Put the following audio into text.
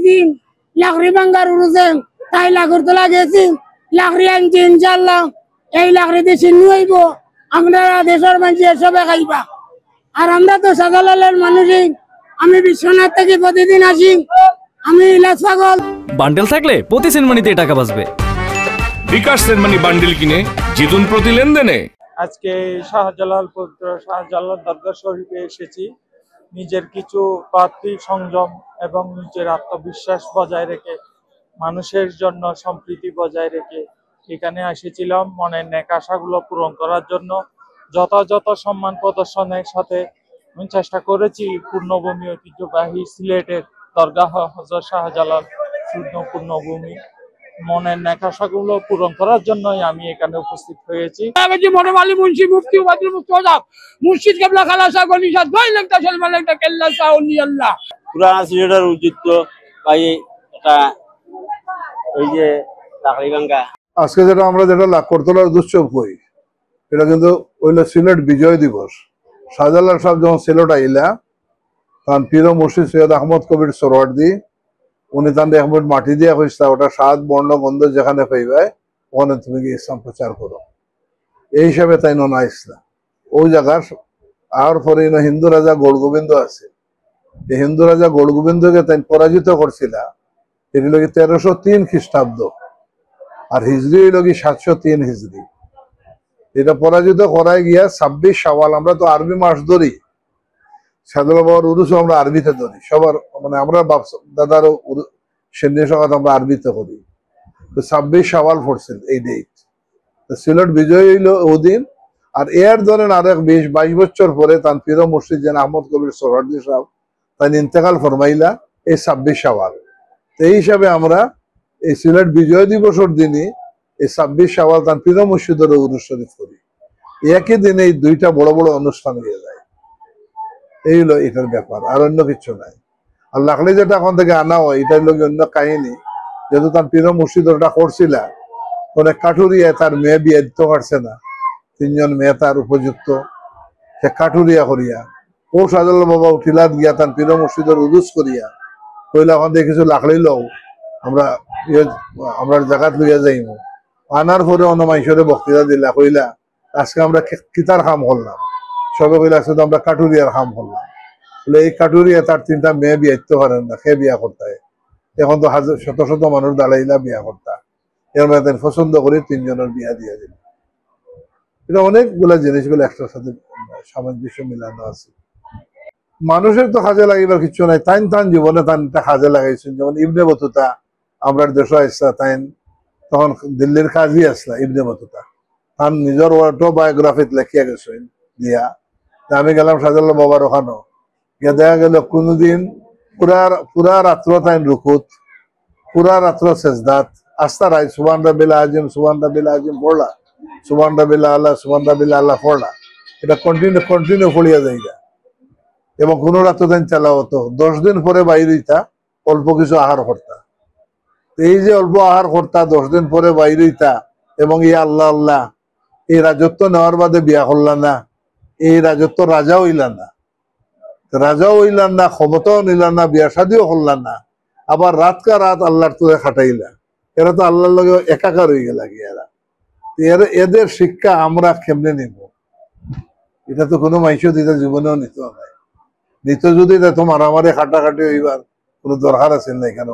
দিন লাকড়ি ভাঙ্গার উড়ছে তাই লাগরতলা গেছি লাকড়ি আনছি ইনশাল্লাহ এই লাকড়ি দিয়ে চিনি হইব আমরা দেশের মানুষ সবে খাইবা আর আমরা তো সাদালালের মানুষই আমি বিশ্বনাথ থেকে প্রতিদিন আসি আমি ইলাজ পাগল বান্ডেল থাকলে প্রতি সেনমানিতে টাকা বাঁচবে বিকাশ সেনমানি বান্ডেল কিনে জিতুন প্রতি লেনদেনে। আজকে শাহজালাল পবিত্র শাহজালাল দরগা শরীফে এসেছি নিজের কিছু প্রার্থী সংযম এবং নিজের আত্মবিশ্বাস বজায় রেখে মানুষের জন্য সম্প্রীতি বজায় রেখে এখানে এসেছিলাম মনের নেক আশাগুলো পূরণ করার জন্য যথাযথ সম্মান প্রদর্শনের সাথে আমি চেষ্টা করেছি পূর্ণভূমি ঐতিহ্যবাহী সিলেটের দরগাহ হযরত শাহজালাল পূর্ণভূমি মনের নেক আশাগুলো পূরণ করার জন্যই আমি এখানে উপস্থিত হয়েছি। পুরানা সিলেটের ঐতিহ্য ভাই এটা এই যে লাকড়ি ভাঙ্গা আজকে যেটা লাকড়তলার উৎসব কই এটা কিন্তু হইল সিলেট বিজয় দিবস। শাহজালাল সাহেব যখন সিলেট আইলা তখন পীর মুর্শিদ সৈয়দ আহমদ কবির সোহরাওয়ার্দী উনি তান একমিনিট মাটি দিয়া কইসা ওটা সাত বর্ণ গন্ধ যেখানে পাইবে ওখানে তুমি গিয়ে ইসলাম প্রচার করো এই হিসাবে তাই ননা ইসলাম ওই জায়গার। আর পরে হিন্দু রাজা গৌড়গোবিন্দ আছে এই হিন্দু রাজা গৌড়গোবিন্দকে তাই পরাজিত করছিল এটি লোক 1303 খ্রিস্টাব্দ আর হিজরি হইল কি 703 হিজরি। এটা পরাজিত করাই গিয়া 26 শাওয়াল আমরা তো আরবি মাস ধরি শাহজালাল বাবার উরুস আমরা আরবিতে ধরি সবার মানে আমরা বাপ দাদার সেন্নি সকাত আমরা আরবিতে করি তো 26 শাওয়াল পড়ছিল এই ডেট। সিলেট বিজয় হইল ওদিন আর এর ধরেন আর এক 20-22 বছর পরে তান পীর মুর্শিদ যেন আহমদ কবির সোহরাওয়ার্দী সাহেব তাই ইন্তেকাল ফরমাইলা এই 26 শাওয়াল। এই হিসাবে আমরা এই সিলেট বিজয় দিবসের দিনই এই 26 শাওয়াল তান পীর মুর্শিদের উরুস শরীফ করি। একই দিনে এই দুইটা বড় বড় অনুষ্ঠান হয়ে যায়। এই হলো এটার ব্যাপার আর অন্য কিছু নাই। আর লাকড়ি যেটা এখন থেকে আনা হয় এটার লোক অন্য কাহিনী যেহেতু তার পীর মুর্শিদ ওটা করছিল অনেক কাঠুরিয়া তার মেয়ে বিয়ে দিতে পারছে না 3 জন মেয়ে তার উপযুক্ত সে কাঠুরিয়া করিয়া ও শাহজালাল বাবা উঠিলাত গিয়া তার পীর মুর্শিদের উরুস করিয়া কইলা এখন কিছু লাকড়ি লও আমরা জায়গাত লইয়া যাইব আনার পরে অন্য মানুষের বক্তৃতা দিলা কইলা আজকে আমরা কিতার কাম করলাম সবে কইলা আজকে তো আমরা কাঠুরিয়ার কাম করলাম বলে এই কাঠুরিয়া তার 3টা মেয়ে বিয়ে দিতে পারেন না সে বিয়া করতে এখন তো শত শত মানুষ দাঁড়াইলা বিয়া করতা এর মধ্যে পছন্দ করে 3 জনের বিয়া দিয়ে দিল। এটা অনেকগুলা জিনিসগুলো একটার সাথে সামঞ্জস্য মিলানো আছে। মানুষের তো কাজে লাগিবার কিছু নাই তান জীবনে তানটা কাজে লাগাইছেন যেমন ইবনে বতুতা আমরা দেশ আসলা তাইন তখন দিল্লির কাজী আসলা ইবনে বতুতা তার নিজের অটোবায়োগ্রাফিতে লেখিয়া গেছেন দিয়া আমি গেলাম শাহজালাল বাবার ওখানে গিয়ে দেখা গেল কোনদিন পুরা রাত্র তাইন রুকুত পুরা রাত্র সেজদাত আস্তা রাই সুবহান রাব্বিল আজিম পড়লা সুবহান রাব্বিল আল্লাহ পড়লা এটা কন্টিনিউ পড়িয়া যাইগা এবং কোন রাত্র তাইন চালা হতো 10 দিন পরে বাইরে হইতা অল্প কিছু আহার করতা। এই যে অল্প আহার করতা 10 দিন পরে বাইরে হইতা এবং এই আল্লাহ এই রাজত্ব নেওয়ার বাদে বিয়া করলাম না এই রাজত্ব রাজাও হইলাম না ক্ষমতাও নিলাম না বিয়া শাদিও করলাম না আবার রাতকা রাত আল্লাহর তোরে খাটাইলা এরা তো আল্লাহর লগে একাকার হয়ে গেল এদের শিক্ষা আমরা কেমনে নিব এটা তো কোনো মানুষ দিতে জীবনেও নিত নাই নিত যদি তোমার আমারে খাটাখাটি হইবার কোনো দরকার আছে না এখানে